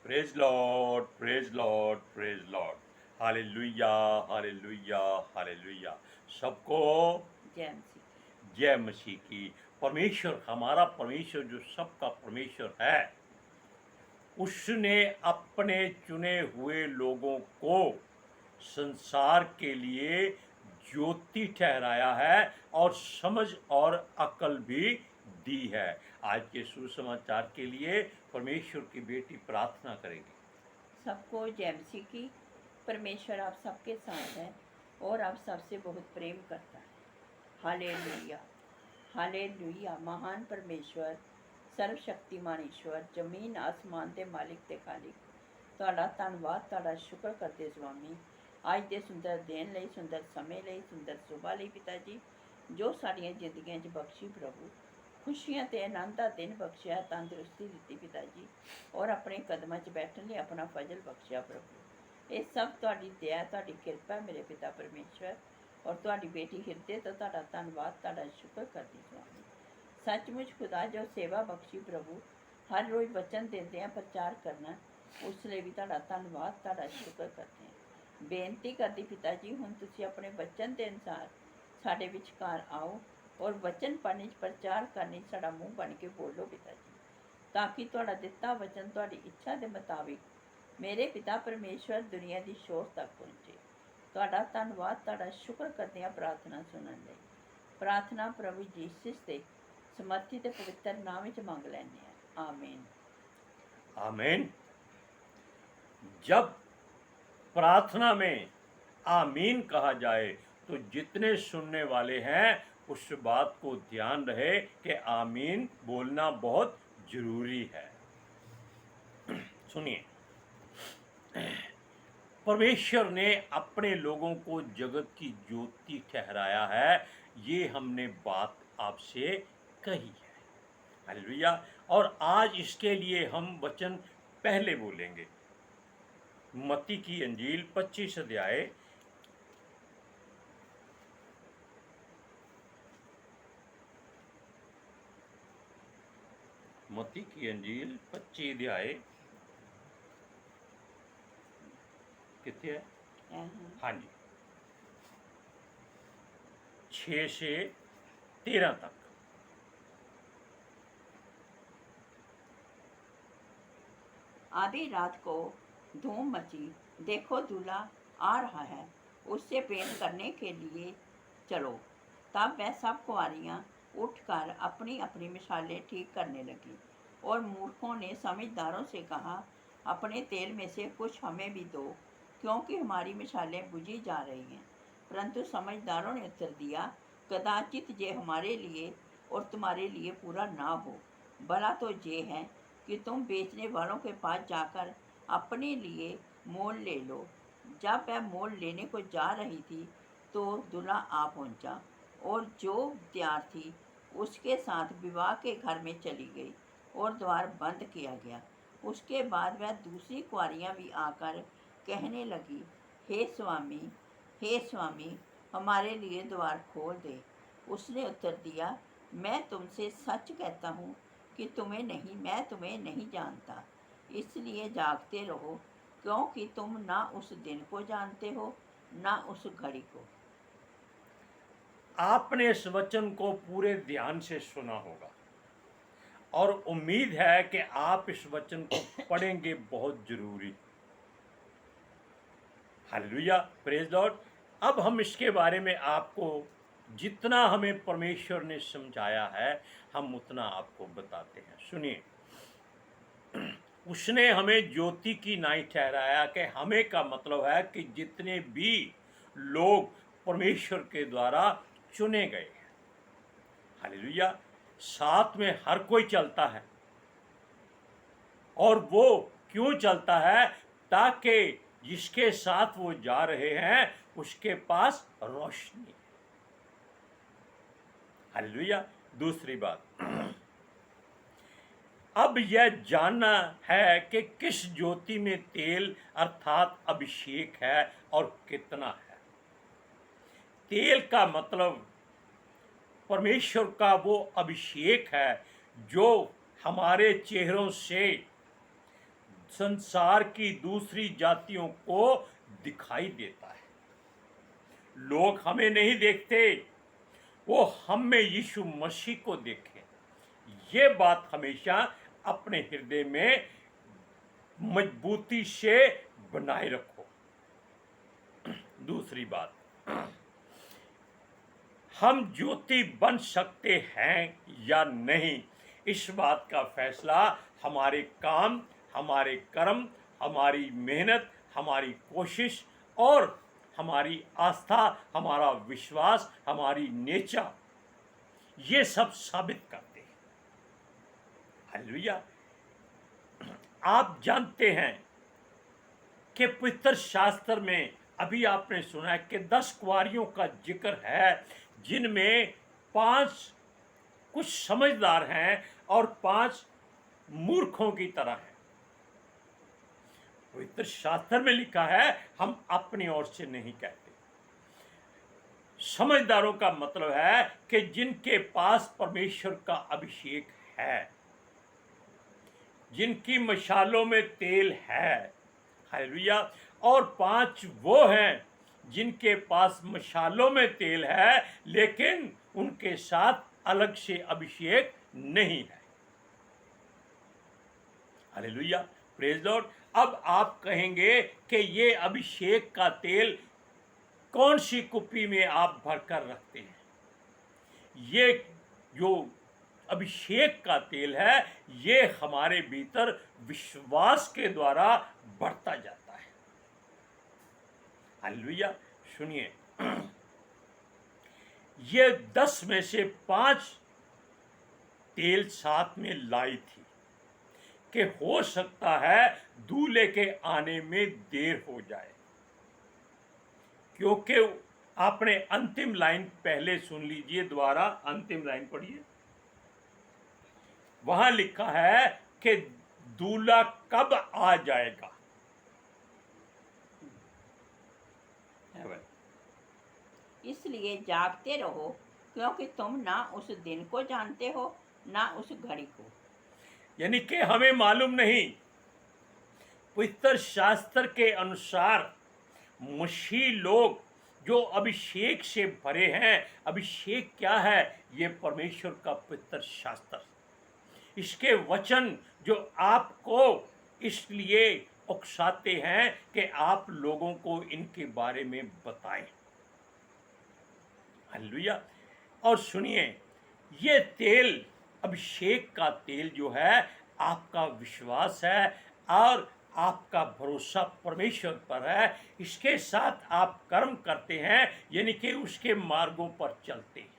Praise Lord, praise Lord, praise Lord. Hallelujah, hallelujah, hallelujah. सबको जय मसीह। जय मसीह की। परमेश्वर, हमारा परमेश्वर जो सबका परमेश्वर है, उसने अपने चुने हुए लोगों को संसार के लिए ज्योति ठहराया है और समझ और अकल भी दी है। आज के सुसमाचार के लिए परमेश्वर की बेटी प्रार्थना करेगी। सबको जय मसीह की। परमेश्वर आप सबके साथ है और आप सबसे बहुत प्रेम करता है। Hallelujah, hallelujah. महान परमेश्वर, सर्वशक्तिमान ईश्वर, जमीन आसमान के मालिक ते खालिक, ਤੁਹਾਡਾ ਧੰਨਵਾਦ, ਤੁਹਾਡਾ ਸ਼ੁਕਰ ਕਰਦੇ ਸਵਾਮੀ ਅੱਜ ਦੇ ਸੁੰਦਰ ਦਿਨ ਲਈ, ਸੁੰਦਰ ਸਮੇਂ ਲਈ, ਸੁੰਦਰ ਸੁਭਾ ਲਈ ਪਿਤਾ ਜੀ, ਜੋ ਸਾਡੀਆਂ ਜ਼ਿੰਦਗੀਆਂ 'ਚ ਬਖਸ਼ੀ ਪ੍ਰਭੂ। खुशियाँ ते आनंद का दिन बख्शिया, तंदुरुस्ती दी पिता जी, और अपने कदमों 'च बैठने लिए अपना फजल बख्शिया प्रभु। ये सब तुहाडी दया, तुहाडी किरपा मेरे पिता परमेश्वर, और तुहाडी बेटी हिरदे तो तुहाडा धन्नवाद, तुहाडा शुक्र करती स्वामी। सचमुच खुदा जो सेवा बख्शी प्रभु, हर रोज़ वचन देंदे हैं प्रचार करना, उस लिए भी तुहाडा धन्नवाद, तुहाडा शुक्र करते हैं। बेनती करती पिता जी, हुण तुसीं अपने वचन के अनुसार साडे विचकार आओ और वचन पढ़ने प्रचार करने साडा मूँह बन के बोलो पिता जी, ताकि तुहाडा दिता वचन तुहाडी इच्छा के मुताबिक मेरे पिता परमेश्वर दुनिया की शोर तक पहुँचे। तुहाडा धन्नवाद, तुहाडा शुक्र करते हैं प्रार्थना सुनने लई। प्रार्थना प्रभु जीसस के समर्थी ते पवित्र नाम विच मंग लैंदे हैं, आमीन। आमीन। जब प्रार्थना में आमीन कहा जाए तो जितने सुनने वाले हैं उस बात को ध्यान रहे कि आमीन बोलना बहुत जरूरी है। सुनिए, परमेश्वर ने अपने लोगों को जगत की ज्योति ठहराया है, ये हमने बात आपसे कही है। हालेलुया। और आज इसके लिए हम वचन पहले बोलेंगे। मत्ती की अंजील 25 अध्याय मत्ती की अंजील 25 अध्याय कितने है? हाँ जी, 6 से 13 तक। आधी रात को धूम मची, देखो दूल्हा आ रहा है, उससे प्रेम करने के लिए चलो। तब वह सब कुंवारियाँ उठकर अपनी अपनी मिसालें ठीक करने लगी, और मूर्खों ने समझदारों से कहा, अपने तेल में से कुछ हमें भी दो, क्योंकि हमारी मिसालें बुझी जा रही हैं। परंतु समझदारों ने उत्तर दिया, कदाचित ये हमारे लिए और तुम्हारे लिए पूरा ना हो। भला तो ये है कि तुम बेचने वालों के पास जाकर अपने लिए मोल ले लो। जब वह मोल लेने को जा रही थी तो दूल्हा आ पहुंचा, और जो तैयार थी उसके साथ विवाह के घर में चली गई, और द्वार बंद किया गया। उसके बाद वह दूसरी कुंवारियाँ भी आकर कहने लगी, हे स्वामी, हे स्वामी, हमारे लिए द्वार खोल दे। उसने उत्तर दिया, मैं तुमसे सच कहता हूँ कि मैं तुम्हें नहीं जानता। इसलिए जागते रहो, क्योंकि तुम ना उस दिन को जानते हो ना उस घड़ी को। आपने इस वचन को पूरे ध्यान से सुना होगा और उम्मीद है कि आप इस वचन को पढ़ेंगे, बहुत जरूरी। Hallelujah, praise Lord. अब हम इसके बारे में आपको जितना हमें परमेश्वर ने समझाया है हम उतना आपको बताते हैं। सुनिए, उसने हमें ज्योति की नाई ठहराया कि हमें का मतलब है कि जितने भी लोग परमेश्वर के द्वारा चुने गए हैं। हालेलुया। साथ में हर कोई चलता है, और वो क्यों चलता है? ताकि जिसके साथ वो जा रहे हैं उसके पास रोशनी है। हालेलुया। दूसरी बात, अब यह जानना है कि किस ज्योति में तेल अर्थात अभिषेक है और कितना है। तेल का मतलब परमेश्वर का वो अभिषेक है जो हमारे चेहरों से संसार की दूसरी जातियों को दिखाई देता है। लोग हमें नहीं देखते, वो हम में यीशु मसीह को देखें। ये बात हमेशा अपने हृदय में मजबूती से बनाए रखो। दूसरी बात, हम ज्योति बन सकते हैं या नहीं, इस बात का फैसला हमारे काम, हमारे कर्म, हमारी मेहनत, हमारी कोशिश और हमारी आस्था, हमारा विश्वास, हमारी नेचर, ये सब साबित करते हैं। हालेलुया। आप जानते हैं कि पवित्र शास्त्र में अभी आपने सुना है कि 10 कुंवारियों का जिक्र है, जिनमें 5 कुछ समझदार हैं और 5 मूर्खों की तरह हैं। पवित्र शास्त्र में लिखा है, हम अपनी ओर से नहीं कहते। समझदारों का मतलब है कि जिनके पास परमेश्वर का अभिषेक है, जिनकी मशालों में तेल है। हालेलुया। और 5 वो हैं जिनके पास मशालों में तेल है, लेकिन उनके साथ अलग से अभिषेक नहीं है। Hallelujah, praise Lord. अब आप कहेंगे कि ये अभिषेक का तेल कौन सी कुप्पी में आप भरकर रखते हैं? ये जो अभिषेक का तेल है, ये हमारे भीतर विश्वास के द्वारा बढ़ता जाता है। हालेलुया। सुनिए, ये 10 में से 5 तेल साथ में लाई थी कि हो सकता है दूल्हे के आने में देर हो जाए, क्योंकि आपने अंतिम लाइन पहले सुन लीजिए, दोबारा अंतिम लाइन पढ़िए। वहां लिखा है कि दूल्हा कब आ जाएगा। इसलिए जागते रहो, क्योंकि तुम ना उस दिन को जानते हो ना उस घड़ी को। यानी कि हमें मालूम नहीं। पवित्र शास्त्र के अनुसार मसीह लोग जो अभिषेक से भरे हैं, अभिषेक क्या है? ये परमेश्वर का पवित्र शास्त्र, इसके वचन जो आपको इसलिए उकसाते हैं कि आप लोगों को इनके बारे में बताएं। हालेलुया। और सुनिए, ये तेल, अभिषेक का तेल जो है, आपका विश्वास है और आपका भरोसा परमेश्वर पर है। इसके साथ आप कर्म करते हैं, यानी कि उसके मार्गों पर चलते हैं।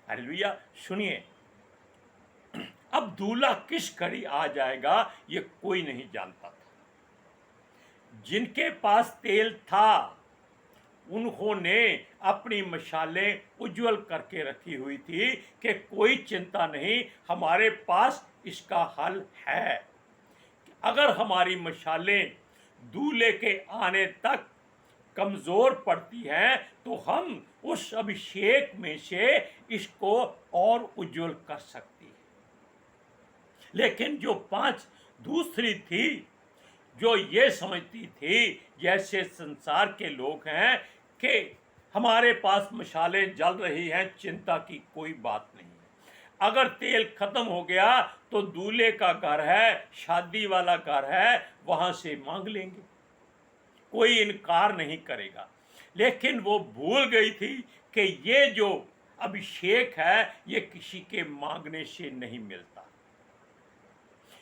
हालेलुया। सुनिए, अब दूल्हा किस घड़ी आ जाएगा ये कोई नहीं जानता था। जिनके पास तेल था उन्होंने अपनी मशालें उज्जवल करके रखी हुई थी कि कोई चिंता नहीं, हमारे पास इसका हल है। अगर हमारी मशालें दूल्हे के आने तक कमज़ोर पड़ती हैं तो हम उस अभिषेक में से इसको और उज्जवल कर सकती हैं। लेकिन जो 5 दूसरी थी, जो ये समझती थी जैसे संसार के लोग हैं कि हमारे पास मशालें जल रही हैं, चिंता की कोई बात नहीं। अगर तेल खत्म हो गया तो दूल्हे का घर है, शादी वाला घर है, वहां से मांग लेंगे, कोई इनकार नहीं करेगा। लेकिन वो भूल गई थी कि ये जो अभिषेक है ये किसी के मांगने से नहीं मिलता,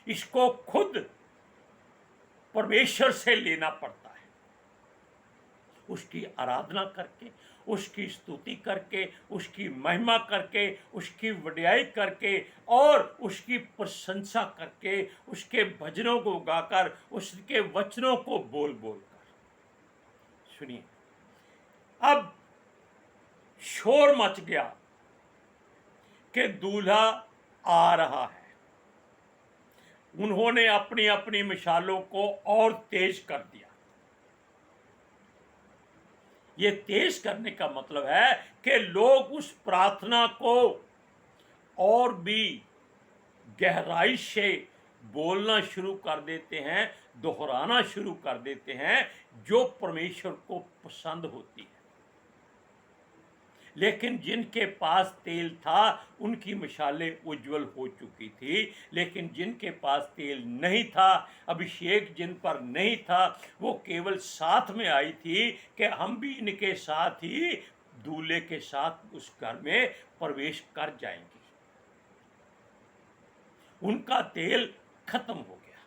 इसको खुद परमेश्वर से लेना पड़ता है। उसकी आराधना करके, उसकी स्तुति करके, उसकी महिमा करके, उसकी वड्याई करके और उसकी प्रशंसा करके, उसके भजनों को गाकर, उसके वचनों को बोल बोल कर। सुनिए, अब शोर मच गया कि दूल्हा आ रहा है। उन्होंने अपनी अपनी मिसालों को और तेज कर दिया। ये तेज करने का मतलब है कि लोग उस प्रार्थना को और भी गहराई से बोलना शुरू कर देते हैं, दोहराना शुरू कर देते हैं जो परमेश्वर को पसंद होती है। लेकिन जिनके पास तेल था उनकी मशालें उज्जवल हो चुकी थी, लेकिन जिनके पास तेल नहीं था, अभिषेक जिन पर नहीं था, वो केवल साथ में आई थी कि हम भी इनके साथ ही दूल्हे के साथ उस घर में प्रवेश कर जाएंगे। उनका तेल खत्म हो गया।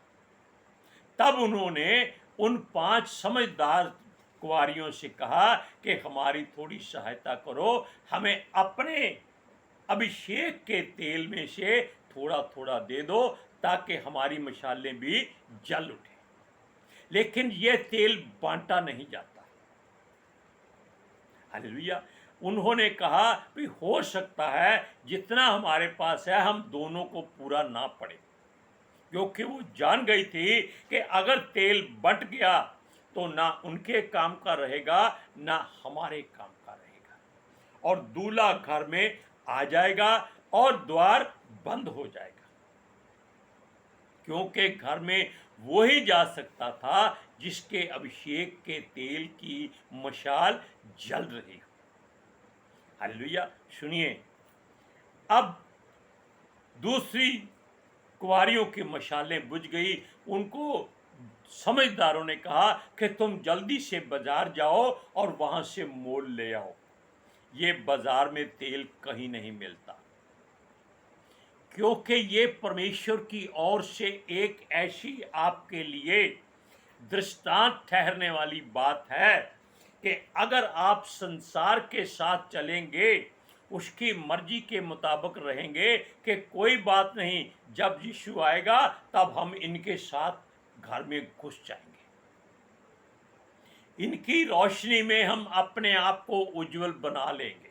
तब उन्होंने उन 5 समझदार कुंवारियों से कहा कि हमारी थोड़ी सहायता करो, हमें अपने अभिषेक के तेल में से थोड़ा थोड़ा दे दो ताकि हमारी मशालें भी जल उठे। लेकिन यह तेल बांटा नहीं जाता। हालेलुया। उन्होंने कहा भी हो सकता है जितना हमारे पास है हम दोनों को पूरा ना पड़े, क्योंकि वो जान गई थी कि अगर तेल बंट गया तो ना उनके काम का रहेगा ना हमारे काम का रहेगा, और दूल्हा घर में आ जाएगा और द्वार बंद हो जाएगा, क्योंकि घर में वो ही जा सकता था जिसके अभिषेक के तेल की मशाल जल रही हो। हालेलुया। सुनिए, अब दूसरी कुंवारियों की मशालें बुझ गई। उनको समझदारों ने कहा कि तुम जल्दी से बाजार जाओ और वहां से मोल ले आओ, ये बाजार में तेल कहीं नहीं मिलता, क्योंकि ये परमेश्वर की ओर से एक ऐसी आपके लिए दृष्टांत ठहरने वाली बात है कि अगर आप संसार के साथ चलेंगे, उसकी मर्जी के मुताबिक रहेंगे कि कोई बात नहीं, जब यीशु आएगा तब हम इनके साथ घर में घुस जाएंगे, इनकी रोशनी में हम अपने आप को उज्जवल बना लेंगे।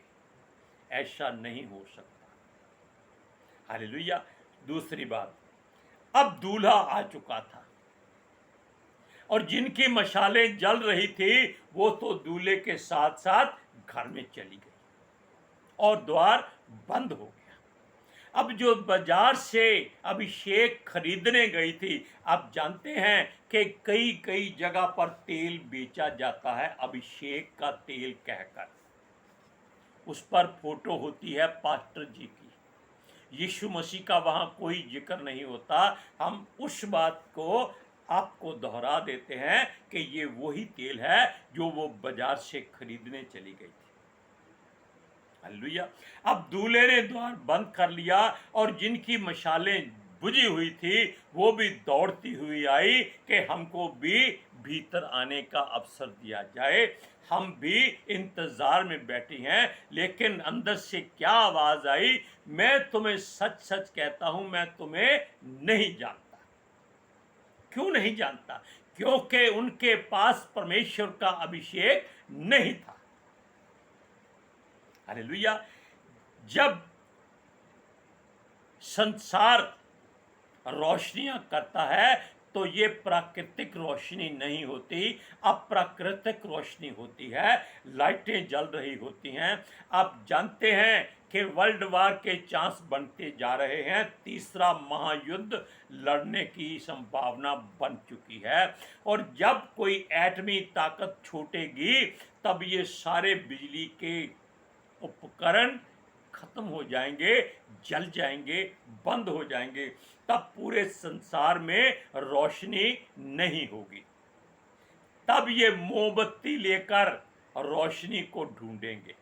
ऐसा नहीं हो सकता। हालेलुया। दूसरी बात, अब दूल्हा आ चुका था और जिनकी मशालें जल रही थी वो तो दूल्हे के साथ साथ घर में चली गई और द्वार बंद हो गया। अब जो बाजार से अभिषेक खरीदने गई थी, आप जानते हैं कि कई कई जगह पर तेल बेचा जाता है अभिषेक का तेल कहकर, उस पर फोटो होती है पास्टर जी की, यीशु मसीह का वहां कोई जिक्र नहीं होता। हम उस बात को आपको दोहरा देते हैं कि ये वही तेल है जो वो बाजार से खरीदने चली गई थी। हालेलुया। अब दूल्हे ने द्वार बंद कर लिया और जिनकी मशालें बुझी हुई थी वो भी दौड़ती हुई आई कि हमको भी भीतर आने का अवसर दिया जाए। हम भी इंतजार में बैठी हैं, लेकिन अंदर से क्या आवाज आई, मैं तुम्हें सच सच कहता हूं, मैं तुम्हें नहीं जानता। क्यों नहीं जानता? क्योंकि उनके पास परमेश्वर का अभिषेक नहीं था। हालेलुया। जब संसार रोशनियां करता है तो ये प्राकृतिक रोशनी नहीं होती, अप्राकृतिक रोशनी होती है, लाइटें जल रही होती हैं। आप जानते हैं कि वर्ल्ड वार के चांस बनते जा रहे हैं, तीसरा महायुद्ध लड़ने की संभावना बन चुकी है, और जब कोई एटमी ताकत छूटेगी तब ये सारे बिजली के उपकरण खत्म हो जाएंगे, जल जाएंगे, बंद हो जाएंगे, तब पूरे संसार में रोशनी नहीं होगी। तब ये मोमबत्ती लेकर रोशनी को ढूंढेंगे,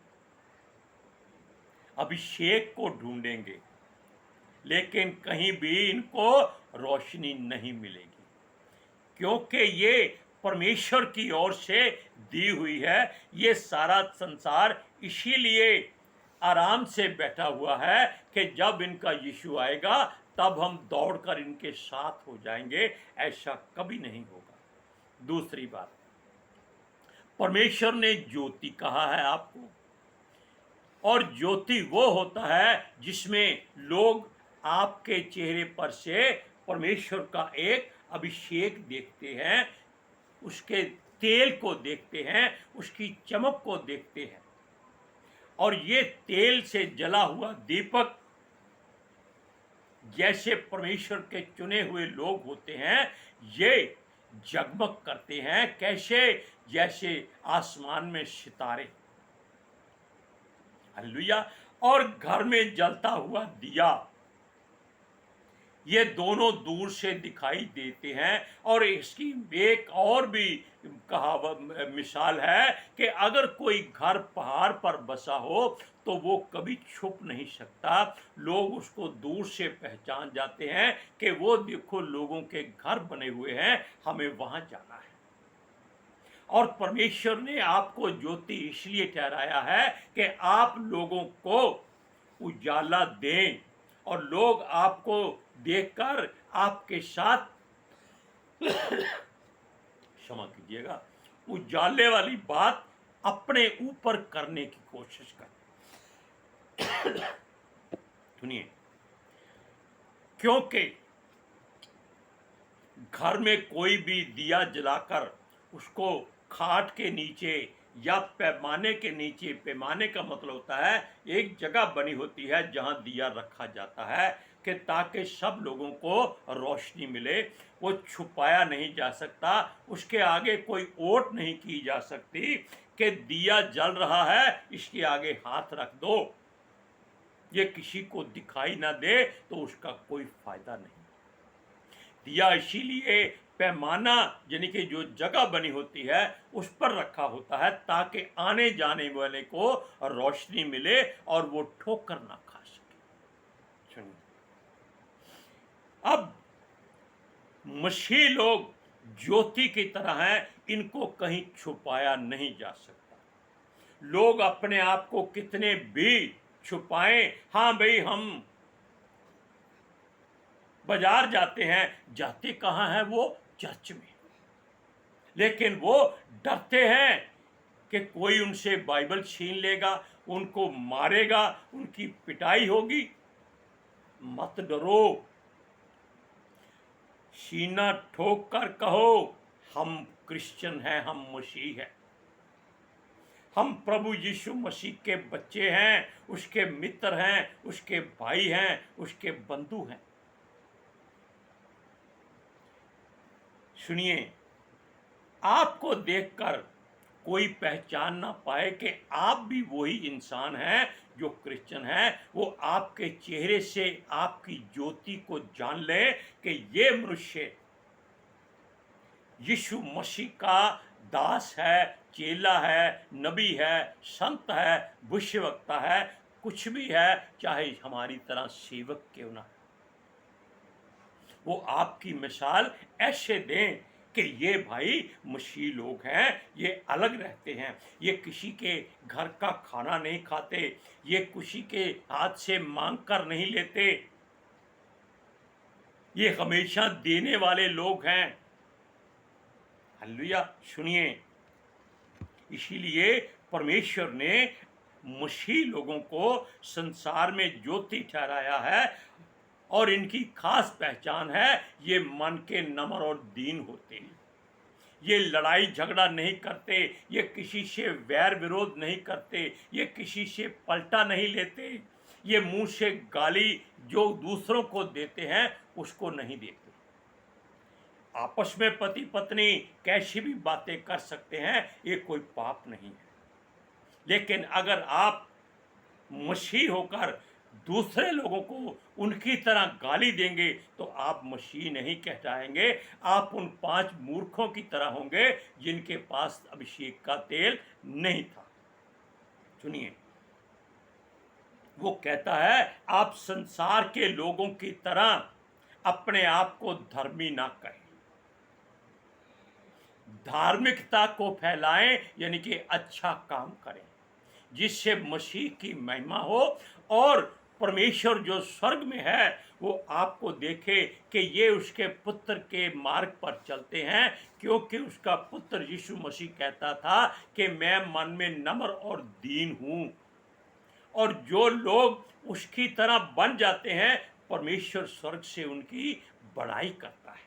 अभिषेक को ढूंढेंगे, लेकिन कहीं भी इनको रोशनी नहीं मिलेगी, क्योंकि ये परमेश्वर की ओर से दी हुई है। ये सारा संसार इसीलिए आराम से बैठा हुआ है कि जब इनका यीशु आएगा तब हम दौड़कर इनके साथ हो जाएंगे। ऐसा कभी नहीं होगा। दूसरी बात, परमेश्वर ने ज्योति कहा है आपको, और ज्योति वो होता है जिसमें लोग आपके चेहरे पर से परमेश्वर का एक अभिषेक देखते हैं, उसके तेल को देखते हैं, उसकी चमक को देखते हैं, और ये तेल से जला हुआ दीपक जैसे परमेश्वर के चुने हुए लोग होते हैं, ये जगमग करते हैं। कैसे? जैसे आसमान में सितारे। हालेलुया। और घर में जलता हुआ दिया, ये दोनों दूर से दिखाई देते हैं। और इसकी एक और भी कहावत मिसाल है कि अगर कोई घर पहाड़ पर बसा हो तो वो कभी छुप नहीं सकता। लोग उसको दूर से पहचान जाते हैं कि वो देखो लोगों के घर बने हुए हैं, हमें वहां जाना है। और परमेश्वर ने आपको ज्योति इसलिए ठहराया है कि आप लोगों को उजाला दें और लोग आपको देखकर आपके साथ क्षमा कीजिएगा, उजाले वाली बात अपने ऊपर करने की कोशिश करें। सुनिए, क्योंकि घर में कोई भी दिया जलाकर उसको खाट के नीचे या पैमाने के नीचे, पैमाने का मतलब होता है एक जगह बनी होती है जहां दिया रखा जाता है कि ताकि सब लोगों को रोशनी मिले। वो छुपाया नहीं जा सकता, उसके आगे कोई ओट नहीं की जा सकती कि दिया जल रहा है इसके आगे हाथ रख दो, ये किसी को दिखाई ना दे तो उसका कोई फायदा नहीं। दिया इसीलिए पैमाना यानी कि जो जगह बनी होती है उस पर रखा होता है ताकि आने जाने वाले को रोशनी मिले और वो ठोकर ना खा सके। सुनिए, अब मसीह लोग ज्योति की तरह हैं, इनको कहीं छुपाया नहीं जा सकता। लोग अपने आप को कितने भी छुपाएं, हाँ भाई हम बाजार जाते हैं, जाते कहाँ हैं वो? चर्च में। लेकिन वो डरते हैं कि कोई उनसे बाइबल छीन लेगा, उनको मारेगा, उनकी पिटाई होगी। मत डरो, सीना ठोक कर कहो हम क्रिश्चियन हैं, हम मसीह हैं, हम प्रभु यीशु मसीह के बच्चे हैं, उसके मित्र हैं, उसके भाई हैं, उसके बंधु हैं। सुनिए, आपको देखकर कोई पहचान ना पाए कि आप भी वही इंसान हैं जो क्रिश्चियन है, वो आपके चेहरे से आपकी ज्योति को जान ले कि ये मनुष्य यीशु मसीह का दास है, चेला है, नबी है, संत है, भविष्यवक्ता है, कुछ भी है, चाहे हमारी तरह सेवक क्यों ना। वो आपकी मिसाल ऐसे दें कि ये भाई मसीह लोग हैं, ये अलग रहते हैं, ये किसी के घर का खाना नहीं खाते, ये किसी के हाथ से मांग कर नहीं लेते, ये हमेशा देने वाले लोग हैं। हालेलुया। सुनिए, इसीलिए परमेश्वर ने मसीह लोगों को संसार में ज्योति ठहराया है और इनकी खास पहचान है ये मन के नम्र और दीन होते हैं। ये लड़ाई झगड़ा नहीं करते, ये किसी से वैर विरोध नहीं करते, ये किसी से पलटा नहीं लेते, ये मुंह से गाली जो दूसरों को देते हैं उसको नहीं देते। आपस में पति पत्नी कैसी भी बातें कर सकते हैं, ये कोई पाप नहीं है। लेकिन अगर आप मसीह होकर दूसरे लोगों को उनकी तरह गाली देंगे तो आप मसीह नहीं कहलाएंगे, आप उन 5 मूर्खों की तरह होंगे जिनके पास अभिषेक का तेल नहीं था। सुनिए, वो कहता है आप संसार के लोगों की तरह अपने आप को धर्मी ना कहें, धार्मिकता को फैलाएं, यानी कि अच्छा काम करें जिससे मसीह की महिमा हो और परमेश्वर जो स्वर्ग में है वो आपको देखे कि ये उसके पुत्र के मार्ग पर चलते हैं, क्योंकि उसका पुत्र यीशु मसीह कहता था कि मैं मन में नम्र और दीन हूँ। और जो लोग उसकी तरह बन जाते हैं, परमेश्वर स्वर्ग से उनकी बड़ाई करता है।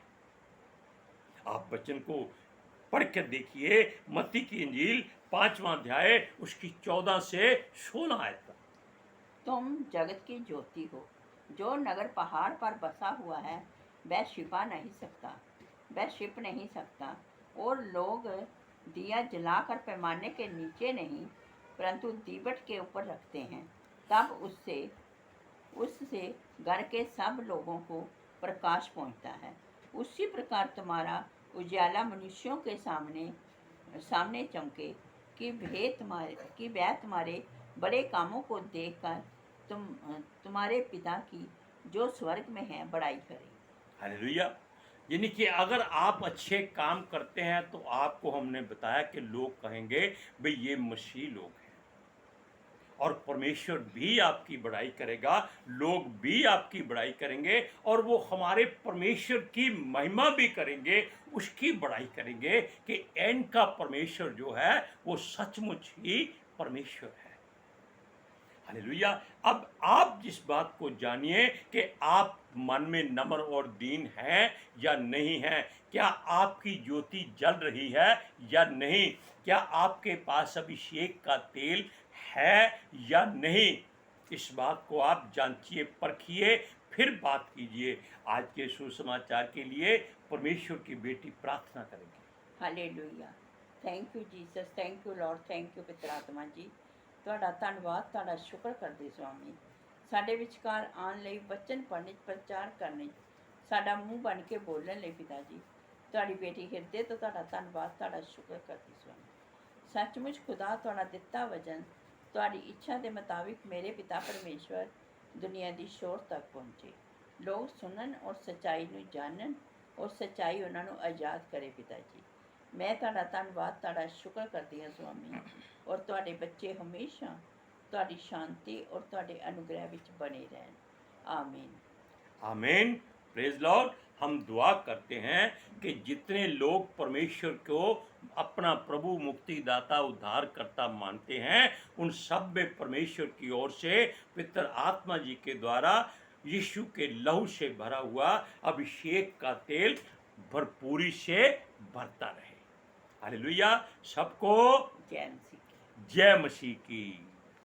आप वचन को पढ़ कर देखिए, मत्ती की इंजील 5वां अध्याय उसकी 14 से 16 आयत। तुम जगत की ज्योति हो। जो नगर पहाड़ पर बसा हुआ है वह छिपा नहीं सकता, वह छिप नहीं सकता। और लोग दिया जलाकर पैमाने के नीचे नहीं परंतु दीवट के ऊपर रखते हैं, तब उससे घर के सब लोगों को प्रकाश पहुंचता है। उसी प्रकार तुम्हारा उजाला मनुष्यों के सामने सामने चमके कि वह तुम्हारे बड़े कामों को देखकर तुम्हारे पिता की जो स्वर्ग में है बड़ाई करे। हालेलुया। यानी कि अगर आप अच्छे काम करते हैं तो आपको हमने बताया कि लोग कहेंगे भाई ये मसीह लोग हैं, और परमेश्वर भी आपकी बड़ाई करेगा, लोग भी आपकी बड़ाई करेंगे, और वो हमारे परमेश्वर की महिमा भी करेंगे, उसकी बड़ाई करेंगे कि एंड का परमेश्वर जो है वो सचमुच ही परमेश्वर है। हालेलुया। अब आप जिस बात को जानिए कि आप मन में नम्र और दीन हैं या नहीं हैं, क्या आपकी ज्योति जल रही है या नहीं, क्या आपके पास अभिषेक का तेल है या नहीं, इस बात को आप जांचिए, परखिए, फिर बात कीजिए। आज के सुसमाचार के लिए परमेश्वर की बेटी प्रार्थना करेंगे। Hallelujah. Thank you Jesus, thank you Lord, thank you पिता आत्मा जी। ਤੁਹਾਡਾ ਧੰਨਵਾਦ, ਤੁਹਾਡਾ ਸ਼ੁਕਰ ਕਰਦੇ ਸੁਆਮੀ, ਸਾਡੇ ਵਿਚਕਾਰ ਆਉਣ ਲਈ, ਵਚਨ ਪੜ੍ਹਨ 'ਚ, ਪ੍ਰਚਾਰ ਕਰਨ 'ਚ, ਸਾਡਾ ਮੂੰਹ ਬਣ ਕੇ ਬੋਲਣ ਲਈ ਪਿਤਾ ਜੀ। ਤੁਹਾਡੀ ਬੇਟੀ ਹਿਰਦੇ ਤੋਂ ਤੁਹਾਡਾ ਧੰਨਵਾਦ, ਤੁਹਾਡਾ ਸ਼ੁਕਰ ਕਰਦੀ ਸੁਆਮੀ। ਸੱਚਮੁੱਚ ਖੁਦਾ ਤੁਹਾਡਾ ਦਿੱਤਾ ਵਚਨ ਤੁਹਾਡੀ ਇੱਛਾ ਦੇ ਮੁਤਾबिक ਮੇਰੇ ਪਿਤਾ ਪਰਮੇਸ਼ਵਰ ਦੁਨੀਆ ਦੀ ਸ਼ੋਰ ਤੱਕ ਪਹੁੰਚੇ, ਲੋਕ ਸੁਣਨ ਔਰ ਸੱਚਾਈ ਨੂੰ ਜਾਣਨ ਔਰ ਸੱਚਾਈ ਉਹਨਾਂ ਨੂੰ ਆਜ਼ਾਦ ਕਰੇ ਪਿਤਾ ਜੀ। ਮੈਂ ਤੁਹਾਡਾ ਧੰਨਵਾਦ, ਤੁਹਾਡਾ ਸ਼ੁਕਰ ਕਰਦੀ ਹਾਂ ਸੁਆਮੀ। और ਤੁਹਾਡੇ ਬੱਚੇ हमेशा ਤੁਹਾਡੀ शांति और ਤੁਹਾਡੇ अनुग्रह ਵਿੱਚ बने रहें। आमीन आमीन। Praise Lord. हम दुआ करते हैं कि जितने लोग परमेश्वर को अपना प्रभु, मुक्तिदाता, उद्धारकर्ता मानते हैं, उन सब में परमेश्वर की ओर से पितर आत्मा जी के द्वारा यीशु के लहू से भरा हुआ अभिषेक का तेल भरपूरी से भरता रहे। हालेलुया। सबको जय मसीह। जय मसीह की।